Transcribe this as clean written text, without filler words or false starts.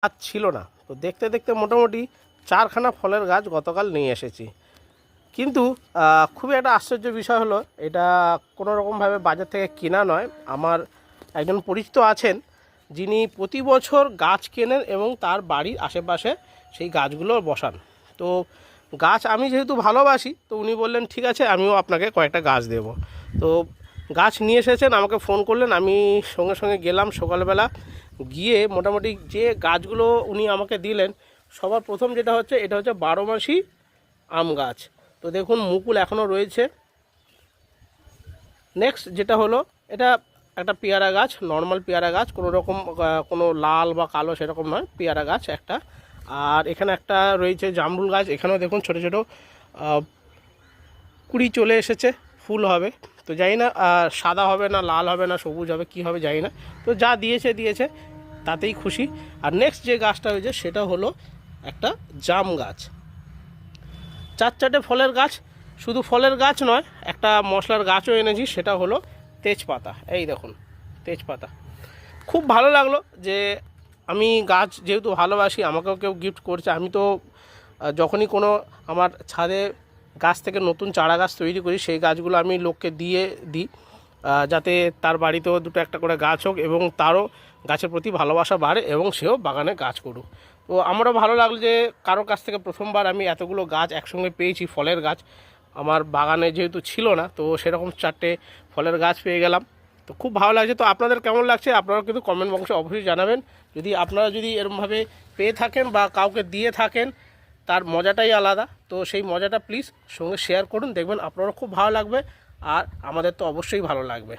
গাছ ছিল না, তো দেখতে দেখতে মোটামুটি 4খানা ফলের গাছ গতকাল নিয়ে এসেছি। কিন্তু খুবই একটা আশ্চর্য বিষয় হলো, এটা কোনো রকমভাবে বাজার থেকে কেনা নয়। আমার একজন পরিচিত আছেন যিনি প্রতি বছর গাছ কেনেন এবং তার বাড়ির আশেপাশে সেই গাছগুলো বসান। তো গাছ আমি যেহেতু ভালোবাসি, তো উনি বললেন ঠিক আছে আমিও আপনাকে কয়েকটা গাছ দেব। তো গাছ নিয়ে এসেছেন, আমাকে ফোন করলেন, আমি সঙ্গে সঙ্গে গেলাম সকালবেলা। গিয়ে মোটামুটি যে গাছগুলো উনি আমাকে দিলেন, সবার প্রথম যেটা হচ্ছে, এটা হচ্ছে 12 মাসি আম গাছ। তো দেখুন মুকুল এখনও রয়েছে। নেক্সট যেটা হলো, এটা একটা পেয়ারা গাছ, নর্মাল পেয়ারা গাছ, কোনো রকম কোনো লাল বা কালো সেরকম নয়, পেয়ারা গাছ একটা। আর এখানে একটা রয়েছে জামরুল গাছ, এখানেও দেখুন ছোটো ছোটো কুড়ি চলে এসেছে, ফুল হবে। তো জানি না সাদা হবে না লাল হবে না সবুজ হবে কি হবে জানি না, তো যা দিয়েছে দিয়েছে তাতেই খুশি। আর নেক্সট যে গাছটা হয়েছে সেটা হলো একটা জাম গাছ, 4-4টে ফলের গাছ। শুধু ফলের গাছ নয়, একটা মশলার গাছও এনেছি, সেটা হলো তেজপাতা। এই দেখুন তেজপাতা, খুব ভালো লাগলো যে আমি গাছ যেহেতু ভালোবাসি, আমাকেও কেউ গিফট করছে। আমি তো যখনই কোনো আমার ছাদে গাছ থেকে নতুন চারা গাছ তৈরি করি, সেই গাছগুলো আমি লোককে দিয়ে দিই, যাতে তার বাড়িতেও দুটো একটা করে গাছ হোক এবং তারও গাছের প্রতি ভালোবাসা বাড়ে এবং সেও বাগানে গাছ করুক। তো আমারও ভালো লাগলো যে কারোর কাছ থেকে প্রথমবার আমি এতগুলো গাছ একসঙ্গে পেয়েছি, ফলের গাছ। আমার বাগানে যেহেতু ছিল না, তো সেরকম 4টে ফলের গাছ পেয়ে গেলাম। তো খুব ভালো লাগছে। তো আপনাদের কেমন লাগছে আপনারা কিন্তু কমেন্ট বক্সে অবশ্যই জানাবেন। যদি আপনারা যদি এরকমভাবে পেয়ে থাকেন বা কাউকে দিয়ে থাকেন, তার মজাটাই আলাদা। তো সেই মজাটা প্লিজ সঙ্গে শেয়ার করুন, দেখবেন আপনারও খুব ভালো লাগবে আর আমাদের তো অবশ্যই ভালো লাগবে।